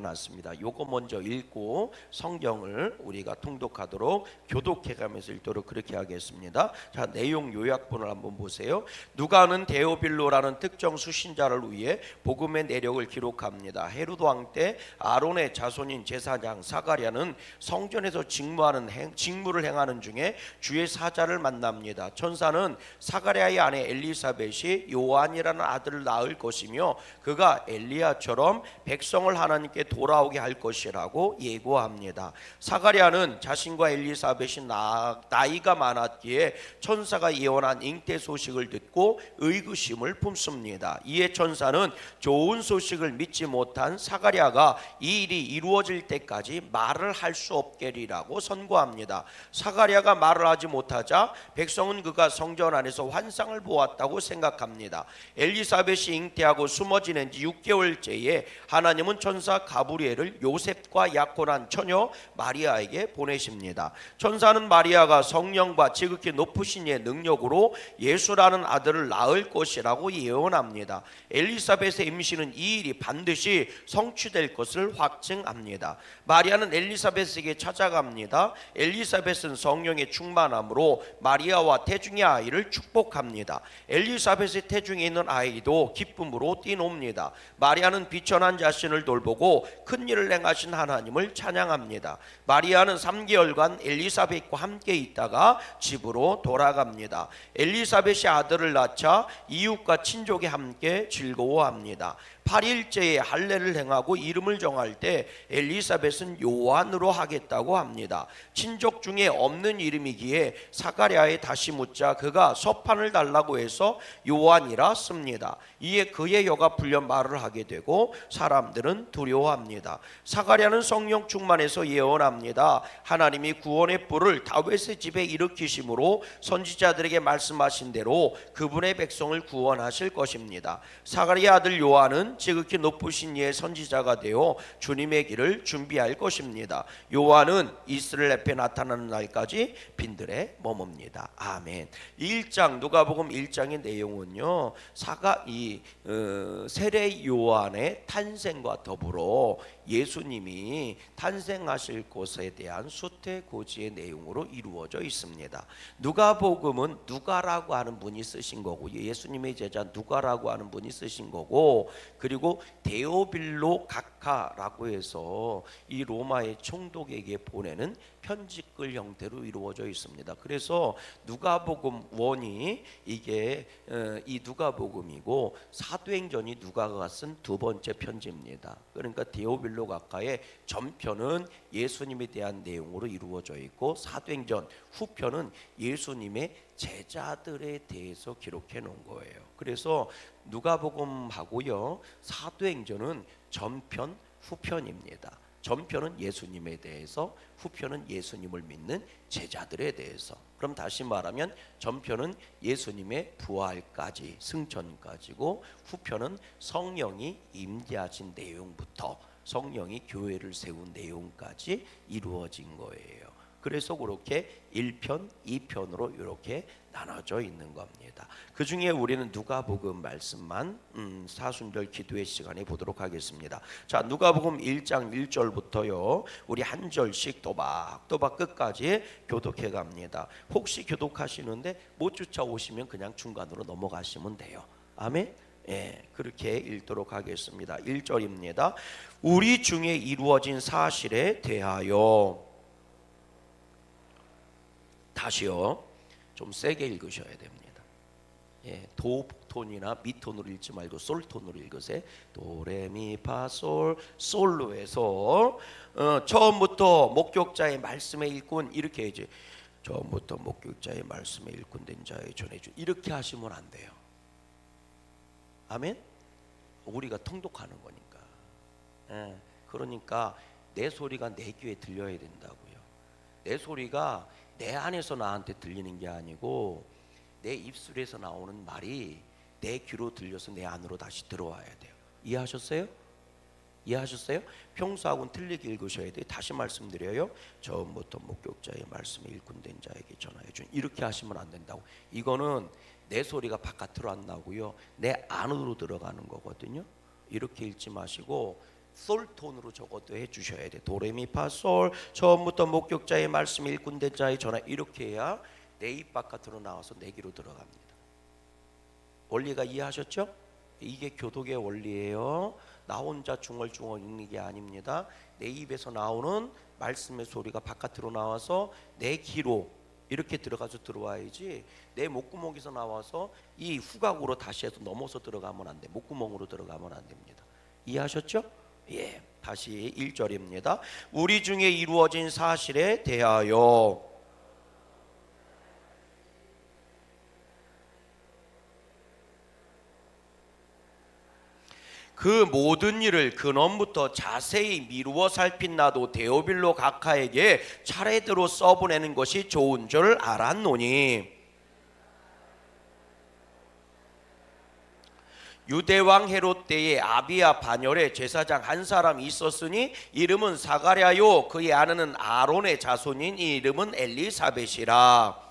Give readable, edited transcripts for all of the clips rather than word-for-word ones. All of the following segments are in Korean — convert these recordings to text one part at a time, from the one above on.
놨습니다. 요거 먼저 읽고 성경을 우리가 통독하도록 교독해가면서 읽도록 그렇게 하겠습니다. 자, 내용 요약본을 한번 보세요. 누가는 데오빌로라는 특정 수신자를 위해 복음의 내력을 기록합니다. 헤로드 왕 때 아론의 자손인 제사장 사가랴는 성전에서 직무를 행하는 중에 주의 사자를 만납니다. 천사는 사가랴의 아내 엘리사벳이 요한이라는 아들을 낳을 것이며 그가 엘리야처럼 백성을 하나님께 돌아오게 할 것이라고 예고합니다. 사가랴는 자신과 엘리사벳이 나이가 많았기에 천사가 예언한 잉태 소식을 듣고 의구심을 품습니다. 이에 천사는 좋은 소식을 믿지 못한 사가랴가 이 일이 이루어질 때까지 말을 할 수 없게리라고 선고합니다. 사가랴가 말을 하지 못하자 백성은 그가 성전 안에서 환상을 보았다고 생각합니다. 엘리사벳이 잉태하고 숨어 지낸 지 6개월째에 하나님은 천사 가브리엘을 요셉과 약혼한 처녀 마리아에게 보내십니다. 천사는 마리아가 성령과 지극히 높으신 이의 능력으로 예수라는 아들을 낳을 것이라고 예언합니다. 엘리사벳의 임신은 이 일이 반드시 성취될 것을 확증합니다. 마리아는 엘리사벳에게 찾아갑니다. 엘리사벳은 성령의 충만함으로 마리아와 태중의 아이를 축복합니다. 엘리사벳의 태중에 있는 아이도 기쁨으로 뛰놉니다. 마리아는 비천한 자신을 돌보고 큰 일을 행하신 하나님을 찬양합니다. 마리아는 3개월간 엘리사벳과 함께 있다가 집으로 돌아갑니다. 엘리사벳이 아들을 낳자 이웃과 친족이 함께 즐거워합니다. 8일째에 할례를 행하고 이름을 정할 때 엘리사벳은 요한으로 하겠다고 합니다. 친족 중에 없는 이름이기에 사가랴에 다시 묻자 그가 서판을 달라고 해서 요한이라 씁니다. 이에 그의 혀가 풀려 말을 하게 되고 사람들은 두려워합니다. 사가랴는 성령 충만해서 예언합니다. 하나님이 구원의 뿔을 다윗의 집에 일으키심으로 선지자들에게 말씀하신 대로 그분의 백성을 구원하실 것입니다. 사가랴 아들 요한은 지극히 높으신 이의 선지자가 되어 주님의 길을 준비할 것입니다. 요한은 이스라엘 앞에 나타나는 날까지 빈들에 머뭅니다. 아멘. 1장 누가복음 1장의 내용은요, 세례 요한의 탄생과 더불어 예수님이 탄생하실 곳에 대한 수태고지의 내용으로 이루어져 있습니다. 누가복음은 누가라고 하는 분이 쓰신 거고, 예수님의 제자 누가라고 하는 분이 쓰신 거고, 그리고 데오빌로 각하라고 해서 이 로마의 총독에게 보내는 편지글 형태로 이루어져 있습니다. 그래서 누가복음 1이 이게 이 누가복음이고, 사도행전이 누가가 쓴 두 번째 편지입니다. 그러니까 데오빌로 각하의 전편은 예수님에 대한 내용으로 이루어져 있고, 사도행전 후편은 예수님의 제자들에 대해서 기록해 놓은 거예요. 그래서 누가복음하고요, 사도행전은 전편 후편입니다. 전편은 예수님에 대해서, 후편은 예수님을 믿는 제자들에 대해서. 그럼 다시 말하면 전편은 예수님의 부활까지, 승천까지고, 후편은 성령이 임재하신 내용부터 성령이 교회를 세운 내용까지 이루어진 거예요. 그래서 그렇게 1편, 2편으로 이렇게 나눠져 있는 겁니다. 그 중에 우리는 누가복음 말씀만 사순절 기도의 시간에 보도록 하겠습니다. 자, 누가복음 1장 1절부터요, 우리 한 절씩 또박또박 끝까지 교독해 갑니다. 혹시 교독하시는데 못 쫓아오시면 그냥 중간으로 넘어가시면 돼요. 아멘. 예, 그렇게 읽도록 하겠습니다. 1절입니다. 우리 중에 이루어진 사실에 대하여. 다시요, 좀 세게 읽으셔야 됩니다. 예, 도톤이나 미톤으로 읽지 말고 솔톤으로 읽으세요. 도레미파솔 솔로 해서 처음부터 목격자의 말씀의 일꾼, 이렇게 이제 처음부터 목격자의 말씀의 일꾼 된 자에 전해주, 이렇게 하시면 안 돼요. 아멘. 우리가 통독하는 거니까. 예, 그러니까 내 소리가 내 귀에 들려야 된다고요. 내 소리가 내 안에서 나한테 들리는 게 아니고 내 입술에서 나오는 말이 내 귀로 들려서 내 안으로 다시 들어와야 돼요. 이해하셨어요? 이해하셨어요? 평소하고는 틀리게 읽으셔야 돼요. 다시 말씀드려요. 처음부터 목격자의 말씀에 일꾼된 자에게 전하여 준, 이렇게 하시면 안 된다고. 이거는 내 소리가 바깥으로 안 나오고요, 내 안으로 들어가는 거거든요. 이렇게 읽지 마시고 솔톤으로 적어도 해주셔야 돼. 도레미파솔 처음부터 목격자의 말씀 일꾼대자의 전화 이렇게 해야 내 입 바깥으로 나와서 내 귀로 들어갑니다. 원리가 이해하셨죠? 이게 교독의 원리예요. 나 혼자 중얼중얼 읽는 게 아닙니다. 내 입에서 나오는 말씀의 소리가 바깥으로 나와서 내 귀로 이렇게 들어가서 들어와야지 내 목구멍에서 나와서 이 후각으로 다시 해서 넘어서 들어가면 안 돼. 목구멍으로 들어가면 안 됩니다. 이해하셨죠? 예. 다시 1절입니다. 우리 중에 이루어진 사실에 대하여 그 모든 일을 근원부터 자세히 미루어 살핀 나도 데오빌로 각하에게 차례대로 써보내는 것이 좋은 줄 알았노니 유대왕 헤롯 때에 아비야 반열에 제사장 한 사람이 있었으니 이름은 사가랴요 그의 아내는 아론의 자손인 이 이름은 엘리사벳이라.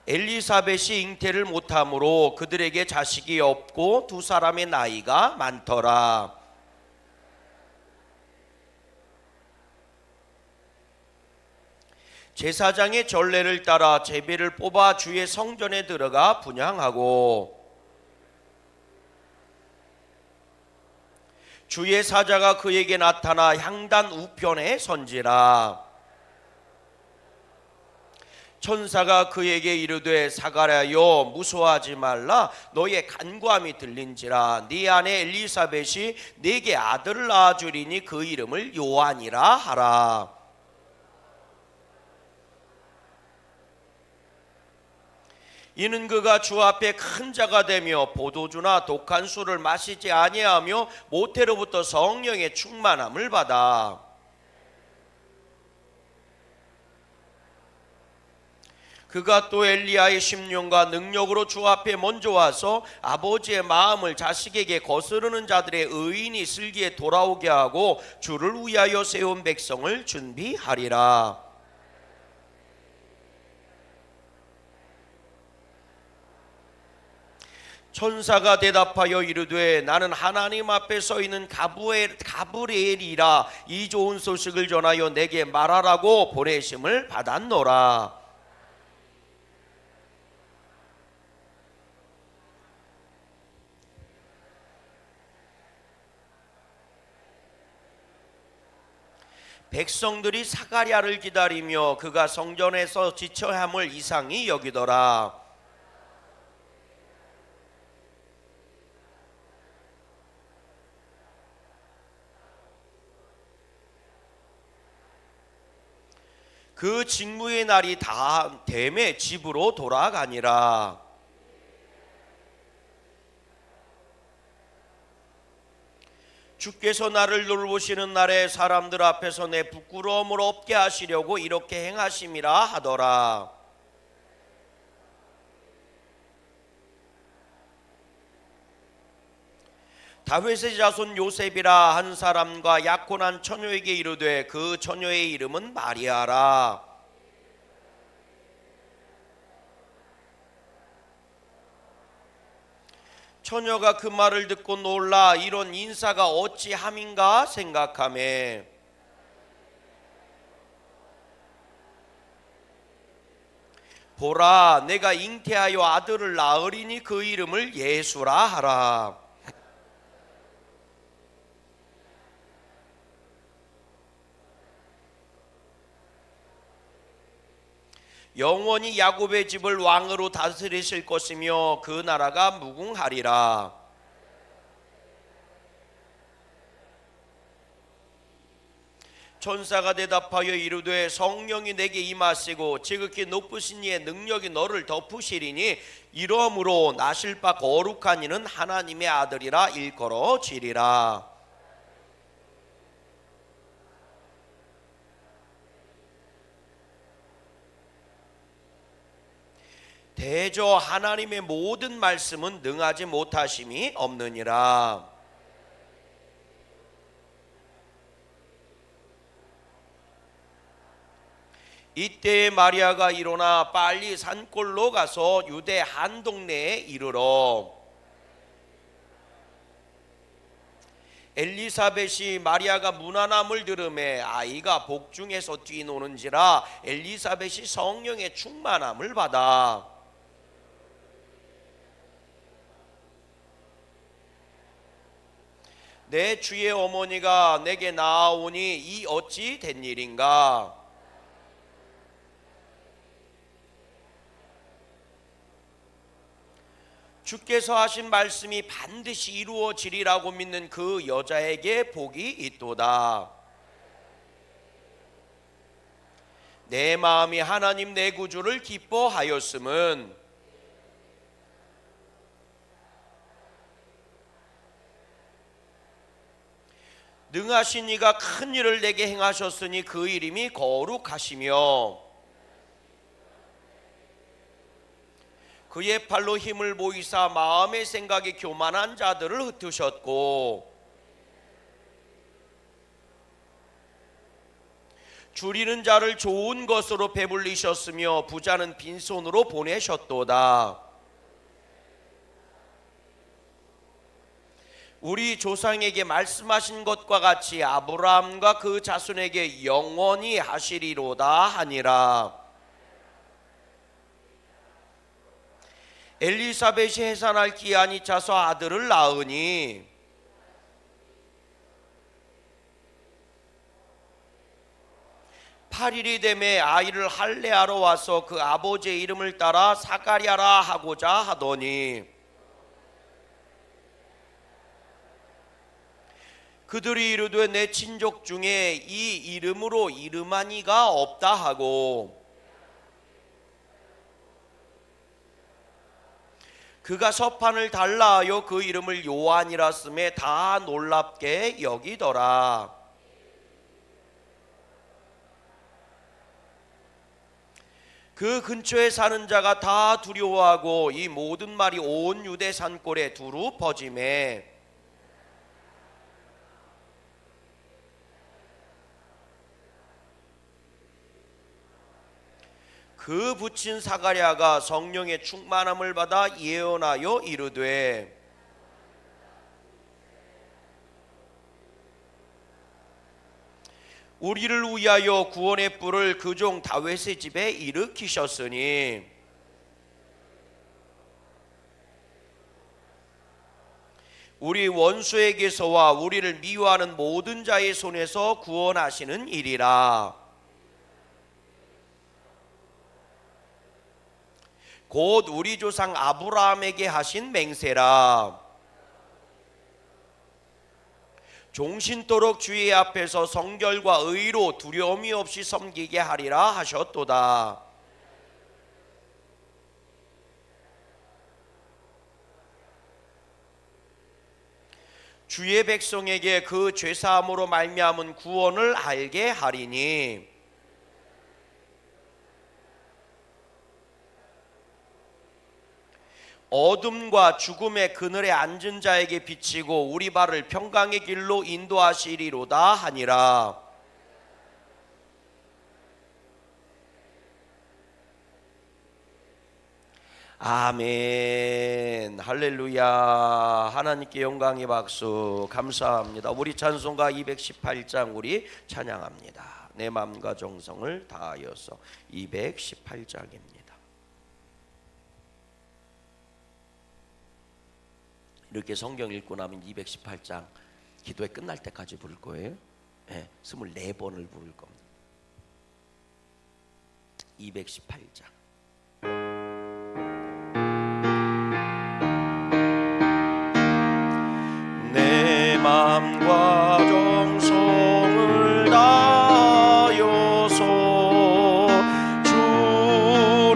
엘리사벳이 잉태를 못하므로 그들에게 자식이 없고 두 사람의 나이가 많더라. 제사장의 전례를 따라 제비를 뽑아 주의 성전에 들어가 분향하고 주의 사자가 그에게 나타나 향단 우편에 선지라. 천사가 그에게 이르되 사가랴여 무서워하지 말라. 너의 간구함이 들린지라. 네 아내 엘리사벳이 네게 아들을 낳아주리니 그 이름을 요한이라 하라. 이는 그가 주 앞에 큰 자가 되며 포도주나 독한 술을 마시지 아니하며 모태로부터 성령의 충만함을 받아 그가 또 엘리야의 심령과 능력으로 주 앞에 먼저 와서 아버지의 마음을 자식에게 거스르는 자들의 의인이 슬기에 돌아오게 하고 주를 위하여 세운 백성을 준비하리라. 천사가 대답하여 이르되 나는 하나님 앞에 서 있는 가브리엘이라. 이 좋은 소식을 전하여 내게 말하라고 보내심을 받았노라. 백성들이 사가랴를 기다리며 그가 성전에서 지체함을 이상히 여기더라. 그 직무의 날이 다 됨에 집으로 돌아가니라. 주께서 나를 돌보시는 날에 사람들 앞에서 내 부끄러움을 없게 하시려고 이렇게 행하심이라 하더라. 다윗의 자손 요셉이라 한 사람과 약혼한 처녀에게 이르되 그 처녀의 이름은 마리아라. 처녀가 그 말을 듣고 놀라 이런 인사가 어찌 함인가 생각하며 보라 내가 잉태하여 아들을 낳으리니 그 이름을 예수라 하라. 영원히 야곱의 집을 왕으로 다스리실 것이며 그 나라가 무궁하리라. 천사가 대답하여 이르되 성령이 내게 임하시고 지극히 높으신 이의 능력이 너를 덮으시리니 이러므로 나실 바 거룩한 이는 하나님의 아들이라 일컬어지리라. 대저 하나님의 모든 말씀은 능하지 못하심이 없느니라. 이때 마리아가 일어나 빨리 산골로 가서 유대 한 동네에 이르러 엘리사벳이 마리아가 문안함을 들음에 아이가 복중에서 뛰노는지라 엘리사벳이 성령의 충만함을 받아 내 주의 어머니가 내게 나아오니 이 어찌 된 일인가? 주께서 하신 말씀이 반드시 이루어지리라고 믿는 그 여자에게 복이 있도다. 내 마음이 하나님 내 구주를 기뻐하였음은 능하신 이가 큰 일을 내게 행하셨으니 그 이름이 거룩하시며 그의 팔로 힘을 보이사 마음의 생각이 교만한 자들을 흩으셨고 줄이는 자를 좋은 것으로 배불리셨으며 부자는 빈손으로 보내셨도다. 우리 조상에게 말씀하신 것과 같이 아브라함과 그 자손에게 영원히 하시리로다 하니라. 엘리사벳이 해산할 기한이 차서 아들을 낳으니 (8일이) 되매 아이를 할례하러 와서 그 아버지의 이름을 따라 사가랴라 하고자 하더니 그들이 이르되 내 친족 중에 이 이름으로 이름한 이가 없다 하고 그가 서판을 달라하여 그 이름을 요한이라 쓰매 다 놀랍게 여기더라. 그 근처에 사는 자가 다 두려워하고 이 모든 말이 온 유대 산골에 두루 퍼지매 그 붙인 사가랴가 성령의 충만함을 받아 예언하여 이르되 우리를 위하여 구원의 뿔을 그 종 다윗의 집에 일으키셨으니 우리 원수에게서와 우리를 미워하는 모든 자의 손에서 구원하시는 일이라. 곧 우리 조상 아브라함에게 하신 맹세라. 종신토록 주의 앞에서 성결과 의로 두려움이 없이 섬기게 하리라 하셨도다. 주의 백성에게 그 죄사함으로 말미암은 구원을 알게 하리니 어둠과 죽음의 그늘에 앉은 자에게 비치고 우리 발을 평강의 길로 인도하시리로다 하니라. 아멘. 할렐루야. 하나님께 영광의 박수. 감사합니다. 우리 찬송가 218장 우리 찬양합니다. 내 마음과 정성을 다하여서 218장입니다. 이렇게 성경 읽고 나면 218장 기도회 끝날 때까지 부를 거예요. 네, 24번을 부를 겁니다. 218장. 내 마음과 정성을 다하여서 주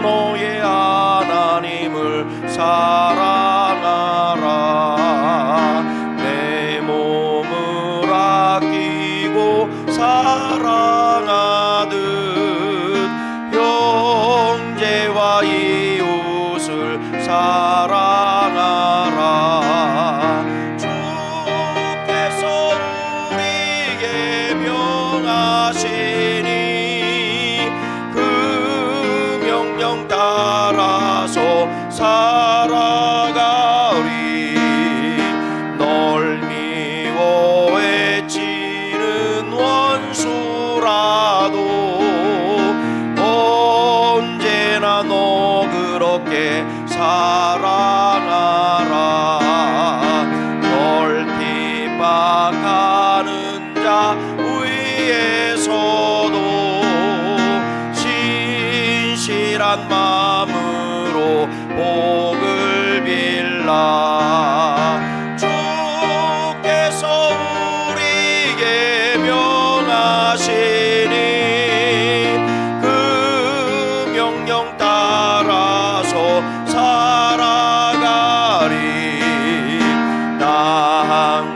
너의 하나님을 사랑하라. 내 몸을 아끼고 사랑하듯 형제와 이웃을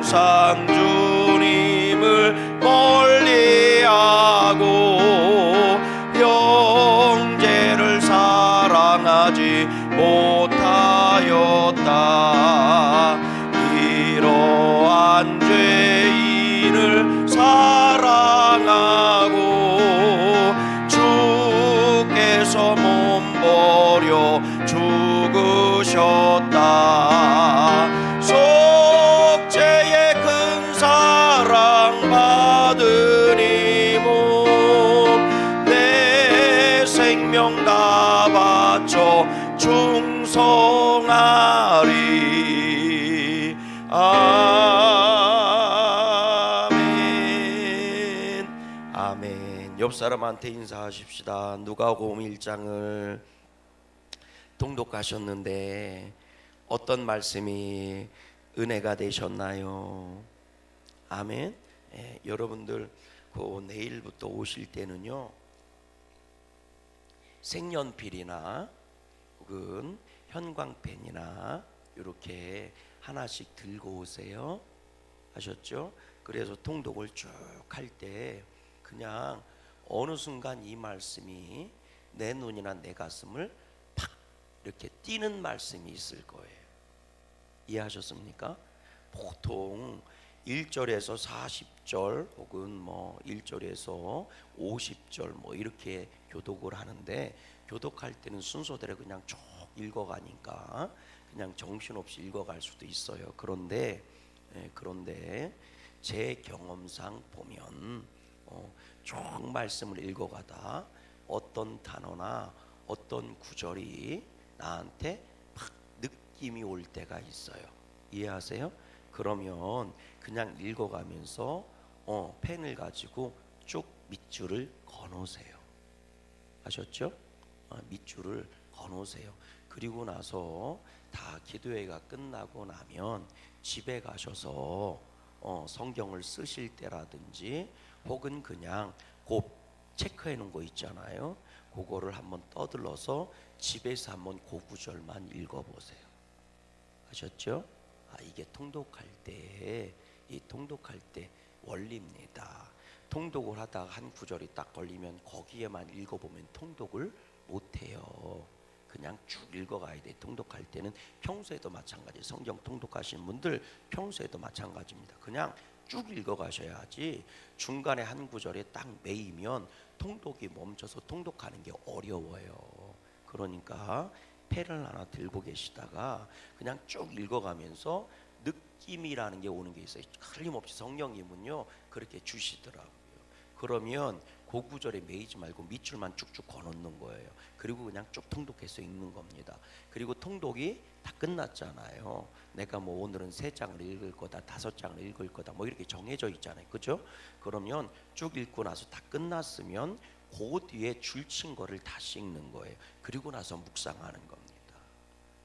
항상 주님을 멀리하고 형제를 사랑하지 못하였다. 이러한 죄인을 사랑하고 주께서 몸버려 죽으셨다. 속죄의 큰 사랑 받은 이 몸 내 생명 다 바쳐 충성하리. 아멘. 아멘. 옆 사람한테 인사하십시다. 누가복음 1장을 통독하셨는데 어떤 말씀이 은혜가 되셨나요? 아멘. 여러분들 내일부터 오실 때는요, 색연필이나 혹은 형광펜이나 이렇게 하나씩 들고 오세요. 아셨죠? 그래서 통독을 쭉 할 때 그냥 어느 순간 이 말씀이 내 눈이나 내 가슴을 팍 이렇게 띄는 말씀이 있을 거예요. 이해하셨습니까? 보통 1절에서 40절 혹은 뭐 1절에서 50절 뭐 이렇게 교독을 하는데, 교독할 때는 순서대로 그냥 쭉 읽어가니까 그냥 정신없이 읽어갈 수도 있어요. 그런데 제 경험상 보면 쭉 말씀을 읽어가다 어떤 단어나 어떤 구절이 나한테 막 느낌이 올 때가 있어요. 이해하세요? 그러면 그냥 읽어가면서 펜을 가지고 쭉 밑줄을 거놓으세요. 아셨죠? 밑줄을 거놓으세요. 그리고 나서 다 기도회가 끝나고 나면 집에 가셔서 성경을 쓰실 때라든지 혹은 그냥 곧 체크해 놓은 거 있잖아요. 그거를 한번 떠들러서 집에서 한번 그 구절만 읽어보세요. 아셨죠? 이게 통독할 때, 이 통독할 때 원리입니다. 통독을 하다가 한 구절이 딱 걸리면 거기에만 읽어보면 통독을 못해요. 그냥 쭉 읽어가야 돼. 통독할 때는 평소에도 마찬가지. 성경 통독하시는 분들 평소에도 마찬가지입니다. 그냥 쭉 읽어가셔야지 중간에 한 구절에 딱 매이면 통독이 멈춰서 통독하는 게 어려워요. 그러니까 펜을 하나 들고 계시다가 그냥 쭉 읽어가면서 느낌이라는 게 오는 게 있어요. 틀림없이 성령님은요 그렇게 주시더라고요. 그러면 그 구절에 매이지 말고 밑줄만 쭉쭉 거놓는 거예요. 그리고 그냥 쭉 통독해서 읽는 겁니다. 그리고 통독이 다 끝났잖아요. 내가 뭐 오늘은 3장을 읽을 거다, 5장을 읽을 거다, 뭐 이렇게 정해져 있잖아요. 그죠? 그러면 쭉 읽고 나서 다 끝났으면 그 뒤에 줄친 거를 다시 읽는 거예요. 그리고 나서 묵상하는 겁니다.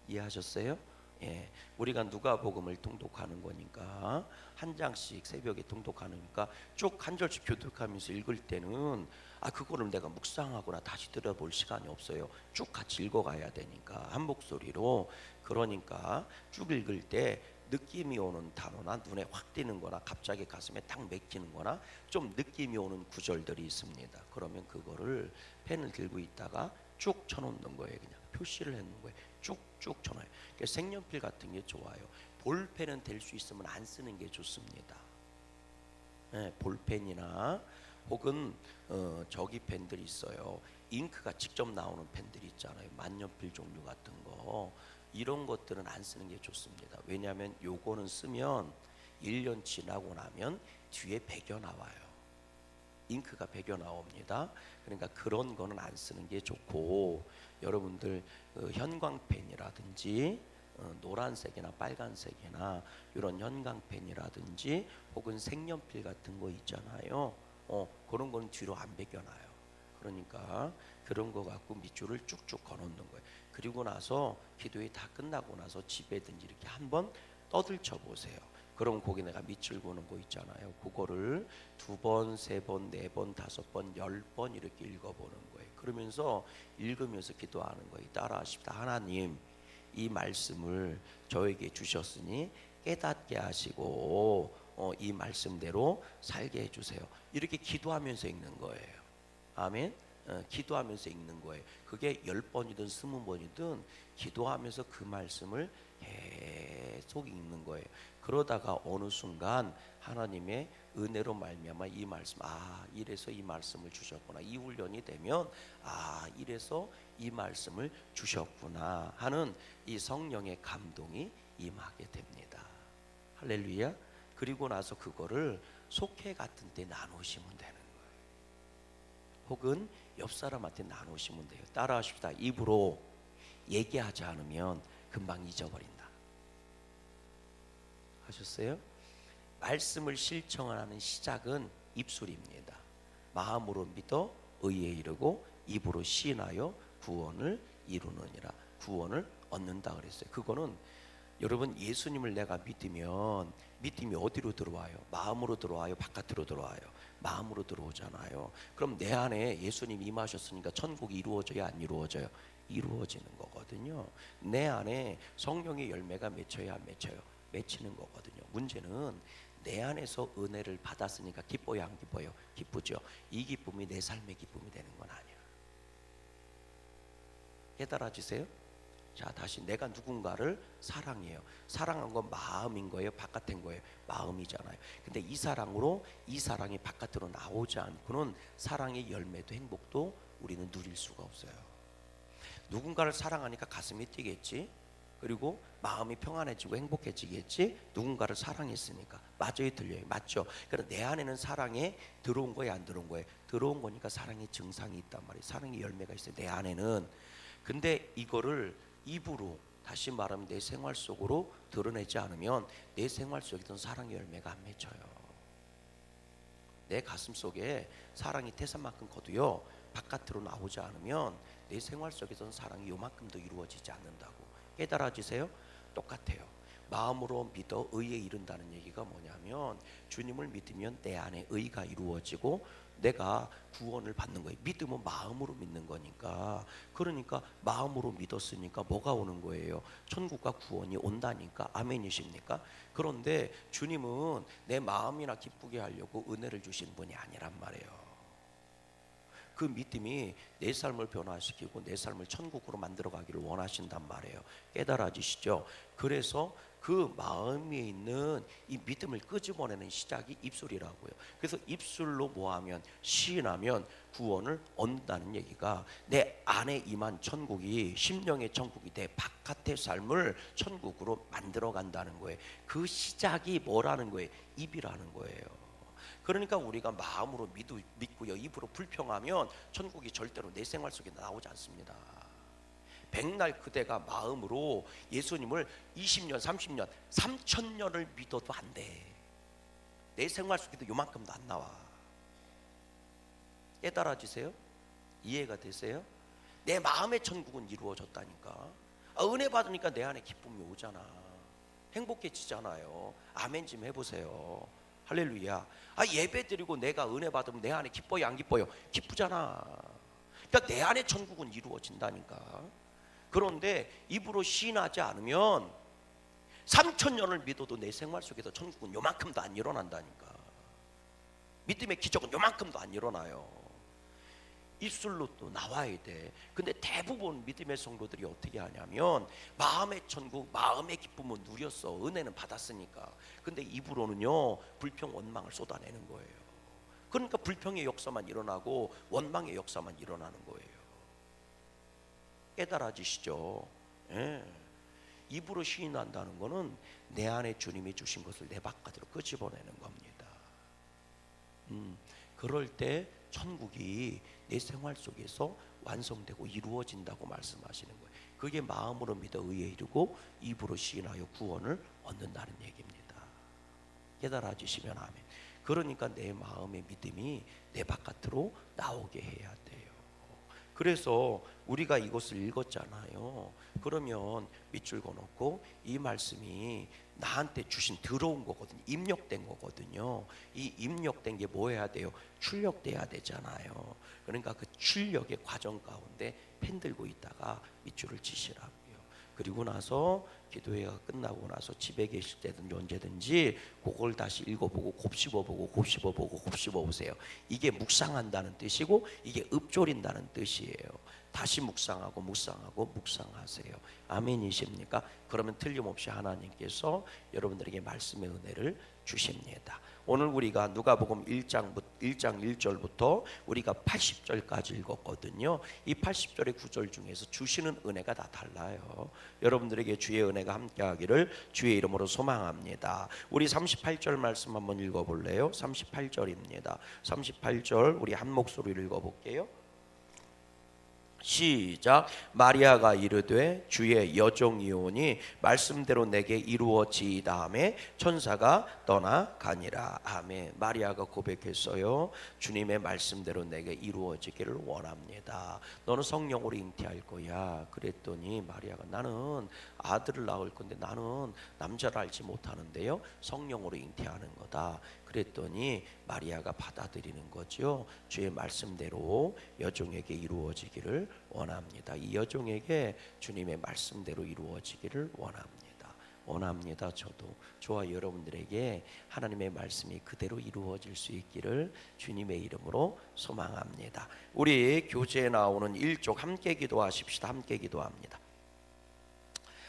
이해하셨어요? 예, 우리가 누가복음을 통독하는 거니까 한 장씩 새벽에 통독하니까 쭉 한 절씩 교독하면서 읽을 때는 그거를 내가 묵상하거나 다시 들어볼 시간이 없어요. 쭉 같이 읽어가야 되니까 한 목소리로. 그러니까 쭉 읽을 때 느낌이 오는 단어나 눈에 확 띄는 거나 갑자기 가슴에 탁 맥히는 거나 좀 느낌이 오는 구절들이 있습니다. 그러면 그거를 펜을 들고 있다가 쭉 쳐놓는 거예요. 그냥 표시를 해놓는 거예요. 쭉쭉 쳐놔요. 그러니까 색연필 같은 게 좋아요. 볼펜은 될 수 있으면 안 쓰는 게 좋습니다. 볼펜이나 혹은 저기 펜들이 있어요. 잉크가 직접 나오는 펜들이 있잖아요. 만년필 종류 같은 거. 이런 것들은 안 쓰는 게 좋습니다. 왜냐하면 요거는 쓰면 1년 지나고 나면 뒤에 배겨 나와요. 잉크가 배겨 나옵니다. 그러니까 그런 거는 안 쓰는 게 좋고, 여러분들 현광펜이라든지 노란색이나 빨간색이나 이런 현광펜이라든지 혹은 색연필 같은 거 있잖아요. 그런 거는 뒤로 안 배겨놔요. 그러니까 그런 거 갖고 밑줄을 쭉쭉 거놓는 거예요. 그리고 나서 기도회 다 끝나고 나서 집에든지 이렇게 한번 떠들쳐 보세요. 그럼 거기 내가 밑줄 그는 거 있잖아요. 그거를 2번, 3번, 4번, 5번, 10번 이렇게 읽어보는 거예요. 그러면서 읽으면서 기도하는 거예요. 따라하십시다. 하나님, 이 말씀을 저에게 주셨으니 깨닫게 하시고 이 말씀대로 살게 해주세요. 이렇게 기도하면서 읽는 거예요. 아멘. 기도하면서 읽는 거예요. 그게 10번이든 20번이든 기도하면서 그 말씀을 계속 읽는 거예요. 그러다가 어느 순간 하나님의 은혜로 말미암아 이 말씀, 이래서 이 말씀을 주셨구나, 이 훈련이 되면 이래서 이 말씀을 주셨구나 하는 이 성령의 감동이 임하게 됩니다. 할렐루야. 그리고 나서 그거를 속회 같은 때 나누시면 되는 거예요. 혹은 옆 사람한테 나누시면 돼요. 따라하십시다. 입으로 얘기하지 않으면 금방 잊어버린다. 하셨어요? 말씀을 실천하는 시작은 입술입니다. 마음으로 믿어 의에 이르고 입으로 시인하여 구원을 이루느니라. 구원을 얻는다 그랬어요. 그거는 여러분, 예수님을 내가 믿으면 믿음이 어디로 들어와요? 마음으로 들어와요? 바깥으로 들어와요? 마음으로 들어오잖아요. 그럼 내 안에 예수님이 임하셨으니까 천국이 이루어져야 안 이루어져요? 이루어지는 거거든요. 내 안에 성령의 열매가 맺혀야 안 맺혀요? 맺히는 거거든요. 문제는 내 안에서 은혜를 받았으니까 기뻐요 안 기뻐요? 기쁘죠. 이 기쁨이 내 삶의 기쁨이 되는 건 아니야. 깨달아지세요? 자, 다시 내가 누군가를 사랑해요. 사랑한 건 마음인 거예요? 바깥인 거예요? 마음이잖아요. 근데 이 사랑으로 이 사랑이 바깥으로 나오지 않고는 사랑의 열매도 행복도 우리는 누릴 수가 없어요. 누군가를 사랑하니까 가슴이 뛰겠지. 그리고 마음이 평안해지고 행복해지겠지. 누군가를 사랑했으니까. 맞아요, 틀려요? 맞죠. 그러나 내 안에는 사랑에 들어온 거예요, 안 들어온 거예요? 들어온 거니까 사랑의 증상이 있단 말이에요. 사랑의 열매가 있어요, 내 안에는. 근데 이거를 입으로, 다시 말하면 내 생활 속으로 드러내지 않으면 내 생활 속에 있던 사랑의 열매가 안 맺혀요. 내 가슴 속에 사랑이 태산만큼 커도요, 바깥으로 나오지 않으면 내 생활 속에서는 사랑이 요만큼도 이루어지지 않는다고. 깨달아지세요? 똑같아요. 마음으로 믿어 의에 이른다는 얘기가 뭐냐면, 주님을 믿으면 내 안에 의가 이루어지고 내가 구원을 받는 거예요. 믿음은 마음으로 믿는 거니까. 그러니까 마음으로 믿었으니까 뭐가 오는 거예요? 천국과 구원이 온다니까. 아멘이십니까? 그런데 주님은 내 마음이나 기쁘게 하려고 은혜를 주신 분이 아니란 말이에요. 그 믿음이 내 삶을 변화시키고 내 삶을 천국으로 만들어가기를 원하신단 말이에요. 깨달아지시죠? 그래서 그 마음에 있는 이 믿음을 끄집어내는 시작이 입술이라고요. 그래서 입술로 뭐하면, 시인하면 구원을 얻는다는 얘기가 내 안에 임한 천국이, 심령의 천국이 내 바깥의 삶을 천국으로 만들어간다는 거예요. 그 시작이 뭐라는 거예요? 입이라는 거예요. 그러니까 우리가 마음으로 믿고요, 입으로 불평하면 천국이 절대로 내 생활 속에 나오지 않습니다. 백날 그대가 마음으로 예수님을 20년, 30년, 3000년을 믿어도 안 돼. 내 생활 속에도 요만큼도 안 나와. 깨달아지세요? 이해가 되세요? 내 마음의 천국은 이루어졌다니까. 은혜 받으니까 내 안에 기쁨이 오잖아. 행복해지잖아요. 아멘 좀 해보세요. 할렐루야. 예배 드리고 내가 은혜 받으면 내 안에 기뻐요 안 기뻐요? 기쁘잖아. 그러니까 내 안에 천국은 이루어진다니까. 그런데 입으로 시인하지 않으면 3000년을 믿어도 내 생활 속에서 천국은 요만큼도 안 일어난다니까. 믿음의 기적은 요만큼도 안 일어나요. 입술로 또 나와야 돼. 근데 대부분 믿음의 성도들이 어떻게 하냐면 마음의 천국, 마음의 기쁨은 누렸어. 은혜는 받았으니까. 근데 입으로는요, 불평, 원망을 쏟아내는 거예요. 그러니까 불평의 역사만 일어나고 원망의 역사만 일어나는 거예요. 깨달아지시죠? 예. 입으로 시인한다는 것은 내 안에 주님이 주신 것을 내 바깥으로 끄집어내는 겁니다. 그럴 때 천국이 내 생활 속에서 완성되고 이루어진다고 말씀하시는 거예요. 그게 마음으로 믿어 의에 이르고 입으로 시인하여 구원을 얻는다는 얘기입니다. 깨달아지시면 아멘. 그러니까 내 마음의 믿음이 내 바깥으로 나오게 해야 돼요. 그래서 우리가 이것을 읽었잖아요. 그러면 밑줄 그어놓고 이 말씀이 나한테 주신 들어온 거거든요. 입력된 거거든요. 이 입력된 게 뭐 해야 돼요? 출력돼야 되잖아요. 그러니까 그 출력의 과정 가운데 펜 들고 있다가 밑줄을 치시라고요. 그리고 나서 기도회가 끝나고 나서 집에 계실 때든지 언제든지 그걸 다시 읽어보고 곱씹어보고 곱씹어보고 곱씹어보세요. 이게 묵상한다는 뜻이고 이게 읊조린다는 뜻이에요. 다시 묵상하고 묵상하고 묵상하세요. 아멘이십니까? 그러면 틀림없이 하나님께서 여러분들에게 말씀의 은혜를 주십니다. 오늘 우리가 누가복음 1장 1절부터 우리가 80절까지 읽었거든요. 이 80절의 구절 중에서 주시는 은혜가 다 달라요. 여러분들에게 주의 은혜가 함께하기를 주의 이름으로 소망합니다. 우리 38절 말씀 한번 읽어볼래요? 38절입니다. 38절 우리 한 목소리로 읽어볼게요. 시작. 마리아가 이르되 주의 여종이오니 말씀대로 내게 이루어지이다 하매 천사가 떠나가니라. 아멘. 마리아가 고백했어요. 주님의 말씀대로 내게 이루어지기를 원합니다. 너는 성령으로 잉태할 거야. 그랬더니 마리아가 나는 아들을 낳을 건데 나는 남자를 알지 못하는데요. 성령으로 잉태하는 거다. 그랬더니 마리아가 받아들이는 거죠. 주의 말씀대로 여종에게 이루어지기를 원합니다. 이 여종에게 주님의 말씀대로 이루어지기를 원합니다. 저도 저와 여러분들에게 하나님의 말씀이 그대로 이루어질 수 있기를 주님의 이름으로 소망합니다. 우리 교재에 나오는 1쪽 함께 기도하십시다. 함께 기도합니다.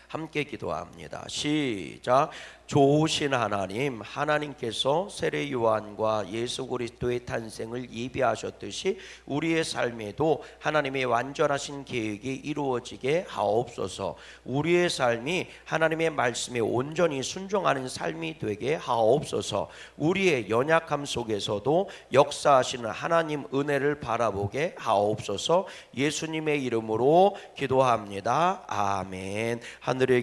함께 기도합니다. 시작. 좋으신 하나님, 하나님께서 세례 요한과 예수 그리스도의 탄생을 예비하셨듯이 우리의 삶에도 하나님의 완전하신 계획이 이루어지게 하옵소서. 우리의 삶이 하나님의 말씀에 온전히 순종하는 삶이 되게 하옵소서. 우리의 연약함 속에서도 역사하시는 하나님 은혜를 바라보게 하옵소서. 예수님의 이름으로 기도합니다. 아멘. 하늘에